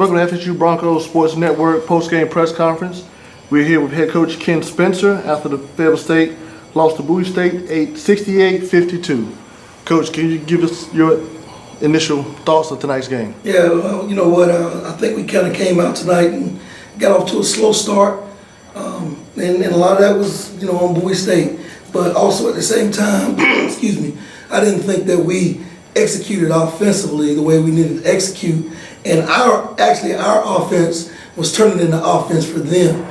Welcome to FSU-Broncos Sports Network post-game press conference. We're here with head coach Ken Spencer after the Fayetteville State lost to Bowie State 68-52. Coach, can you give us your initial thoughts of tonight's game? Yeah, well, you know what, I think we kind of came out tonight and got off to a slow start. And a lot of that was, on Bowie State. But also at the same time, excuse me, I didn't think that we executed offensively the way we needed to execute. And our offense was turning into offense for them.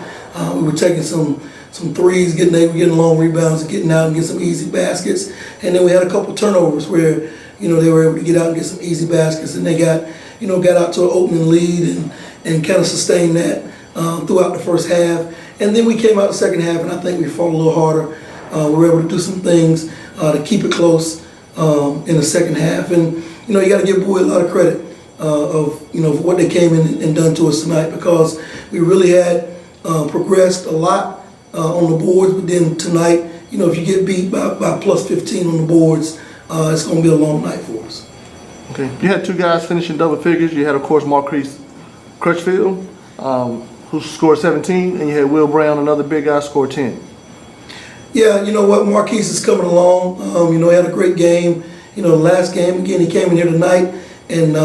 We were taking some threes, getting long rebounds, and getting out and get some easy baskets. And then we had a couple turnovers where, they were able to get out and get some easy baskets, and they got out to an opening lead and kind of sustained that throughout the first half. And then we came out the second half, and I think we fought a little harder. We were able to do some things to keep it close in the second half. And, you got to give Bowie a lot of credit of for what they came in and done to us tonight, because we really had progressed a lot on the boards. But then tonight, if you get beat by plus 15 on the boards, it's going to be a long night for us. Okay, you had two guys finishing double figures. You had, of course, Marquise Crutchfield, who scored 17, and you had Will Brown, another big guy, scored 10. Yeah, you know what, Marquise is coming along. He had a great game. The last game, again, he came in here tonight, and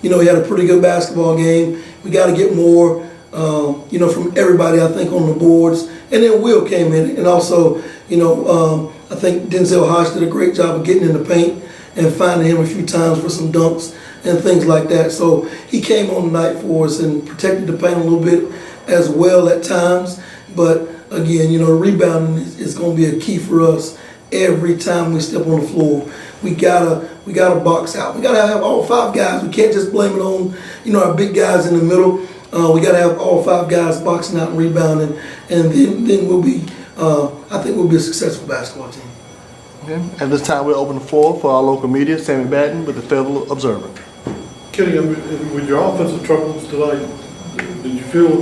he had a pretty good basketball game. We got to get more, from everybody, I think, on the boards. And then Will came in, and also, I think Denzel Hodge did a great job of getting in the paint and finding him a few times for some dunks and things like that. So he came on tonight for us and protected the paint a little bit as well at times. But again, rebounding is going to be a key for us every time we step on the floor. We gotta box out. We gotta have all five guys. We can't just blame it on our big guys in the middle. We gotta have all five guys boxing out and rebounding, and then we'll be. I think we'll be a successful basketball team. Okay. At this time, we'll open the floor for our local media. Sammy Batten with the Fayetteville Observer. Kenny, with your offensive troubles tonight, did you feel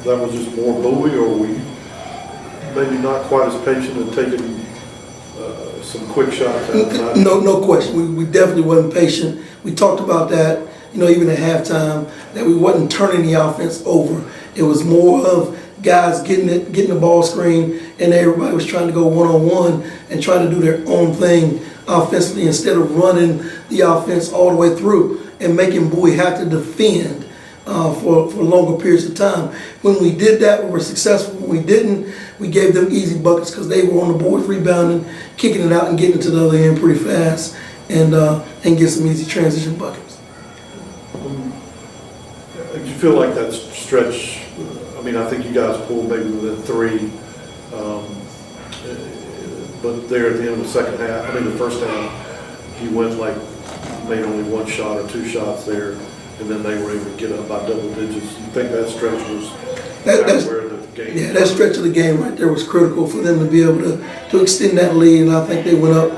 that was just more Bowie, or were you maybe not quite as patient in taking some quick shots outside? No question. We definitely wasn't patient. We talked about that, even at halftime, that we wasn't turning the offense over. It was more of guys getting the ball screen, and everybody was trying to go one-on-one and trying to do their own thing offensively instead of running the offense all the way through and making Bowie have to defend for longer periods of time. When we did that, we were successful. When we didn't, we gave them easy buckets because they were on the boards rebounding, kicking it out and getting it to the other end pretty fast, and get some easy transition buckets. Do you feel like that stretch? I mean, I think you guys pulled maybe within three, but there at the end of the second half, the first half, you went made only one shot or two shots there, and then they were able to get up by double digits. You think that stretch was where the game? Yeah, that stretch of the game right there was critical for them to be able to extend that lead, and I think they went up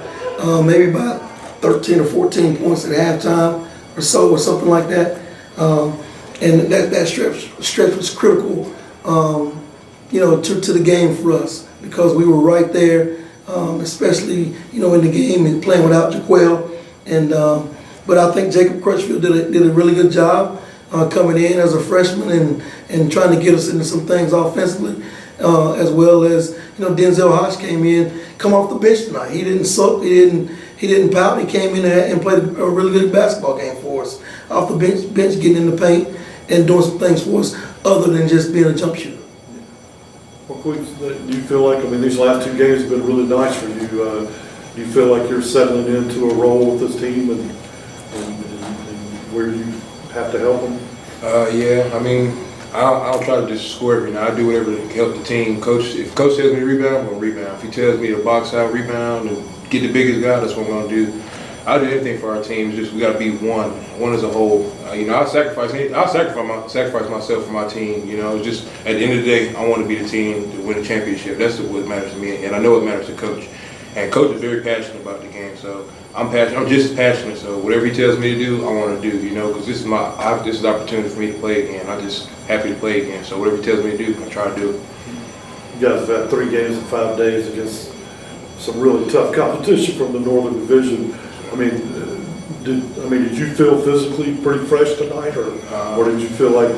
maybe by 13 or 14 points at halftime or so, or something like that. And that stretch was critical, to the game for us, because we were right there, especially in the game and playing without Jaquel. But I think Jacob Crutchfield did a really good job coming in as a freshman and trying to get us into some things offensively, as well as Denzel Hodge came in, come off the bench tonight. He didn't sulk, he didn't pout. He came in and played a really good basketball game for us off the bench, getting in the paint and doing some things for us other than just being a jump shooter. Well, do you feel like, these last two games have been really nice for you? Do you feel like you're settling into a role with this team and where you have to help them? Yeah, I don't try to just score every night. I do whatever to help the team. If coach tells me to rebound, I'm going to rebound. If he tells me to box out, rebound, and get the biggest guy, that's what I'm going to do. I'll do anything for our team. It's just we got to be one as a whole. I'll sacrifice myself for my team. It's just at the end of the day, I want to be the team to win a championship. That's what matters to me, and I know it matters to coach. And coach is very passionate about the game, so I'm passionate. I'm just as passionate. So whatever he tells me to do, I want to do. Because this is an opportunity for me to play again. I'm just happy to play again. So whatever he tells me to do, I try to do it. You guys have had 3 games in 5 days against some really tough competition from the Northern Division. Did you feel physically pretty fresh tonight, or did you feel like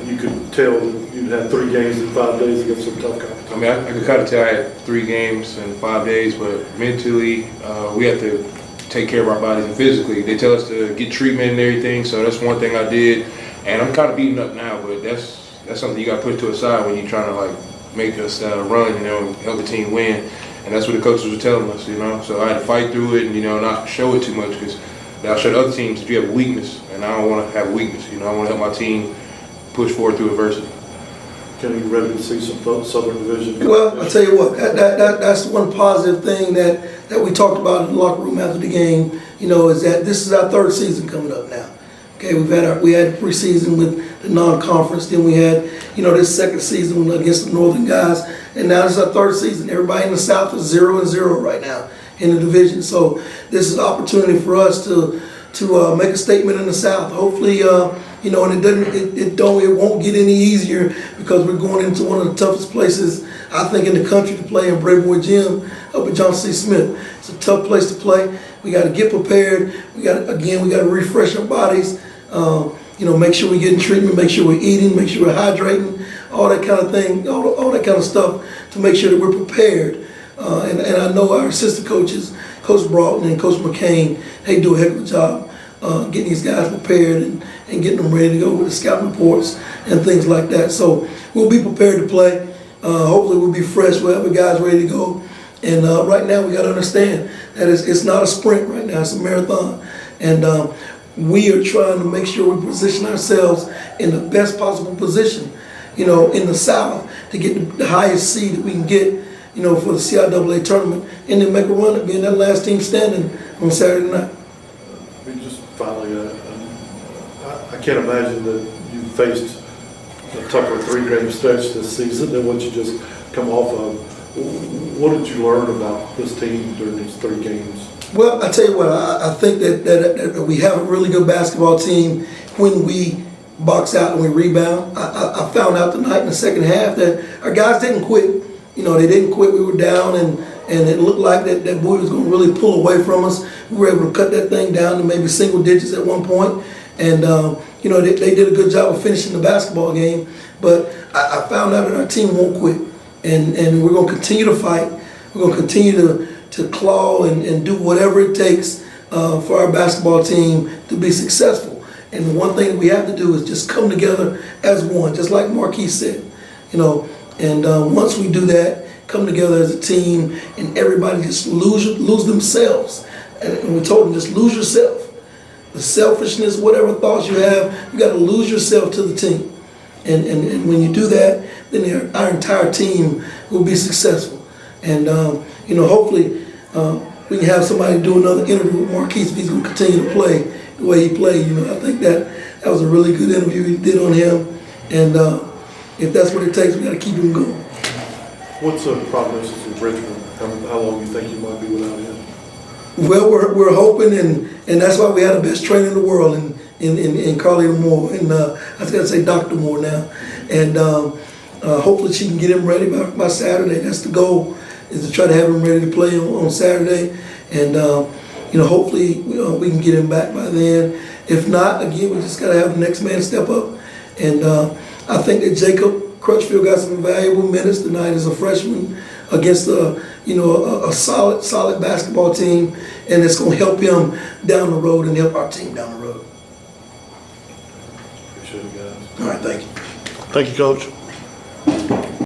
you could tell that you'd had 3 games in 5 days against some tough competition? I mean, I could kind of tell I had 3 games in 5 days, but mentally, we have to take care of our bodies, and physically, they tell us to get treatment and everything, so that's one thing I did, and I'm kind of beaten up now, but that's something you got to put to a side when you're trying to like make us run, and help the team win, and that's what the coaches were telling us, so I had to fight through it and, not show it too much, because I'll show the other teams that you have a weakness, and I don't want to have a weakness, I want to help my team push forward through adversity. Kenny, you ready to see some Southern Division? Well, I'll tell you what, that's one positive thing that we talked about in the locker room after the game, is that this is our 3rd season coming up now. Okay, we had preseason with the non-conference, then we had, this 2nd season against the Northern guys, and now this is our 3rd season. Everybody in the South is 0-0 right now in the division, so this is an opportunity for us to make a statement in the South. Hopefully, and it won't get any easier, because we're going into one of the toughest places I think in the country to play, in Brayboy Gym up at Johnson C. Smith. It's a tough place to play. We got to get prepared. We got to refresh our bodies. Make sure we're getting treatment, make sure we're eating, make sure we're hydrating, all that kind of thing, all that kind of stuff to make sure that we're prepared. And I know our assistant coaches, Coach Broughton and Coach McCain, they do a heck of a job getting these guys prepared and getting them ready to go with the scouting reports and things like that. So we'll be prepared to play. Hopefully we'll be fresh. We'll have the guys ready to go. And right now we got to understand that it's not a sprint right now. It's a marathon. And we are trying to make sure we position ourselves in the best possible position, in the South, to get the highest seed that we can get, for the CIAA tournament, and then make a run at being that last team standing on Saturday night. Just finally, I can't imagine that you faced a tougher 3-game stretch this season than what you just come off of. What did you learn about this team during these 3 games? Well, I tell you what, I think that we have a really good basketball team when we box out and we rebound. I found out tonight in the second half that our guys didn't quit. They didn't quit. We were down, and it looked like that boy was going to really pull away from us. We were able to cut that thing down to maybe single digits at one point. And, they did a good job of finishing the basketball game. But I found out that our team won't quit. And we're going to continue to fight. We're going to continue to claw and do whatever it takes for our basketball team to be successful. And the one thing that we have to do is just come together as one, just like Marquis said. And once we do that, come together as a team, and everybody just lose themselves. And we told them, just lose yourself. The selfishness, whatever thoughts you have, you got to lose yourself to the team. And when you do that, then our entire team will be successful. And hopefully we can have somebody do another interview with Marquis if he's going to continue to play the way he played. I think that was a really good interview he did on him. And if that's what it takes, we got to keep him going. What's the prognosis of Richmond? How long do you think you might be without him? Well, we're hoping, and that's why we had the best trainer in the world in Carlita Moore, and I was going to say Dr. Moore now. And hopefully she can get him ready by Saturday. That's the goal, is to try to have him ready to play on Saturday. And hopefully we can get him back by then. If not, again, we just got to have the next man step up. And I think that Jacob Crutchfield got some valuable minutes tonight as a freshman against a solid basketball team, and it's going to help him down the road and help our team down the road. Appreciate it, guys. All right, thank you. Thank you, Coach.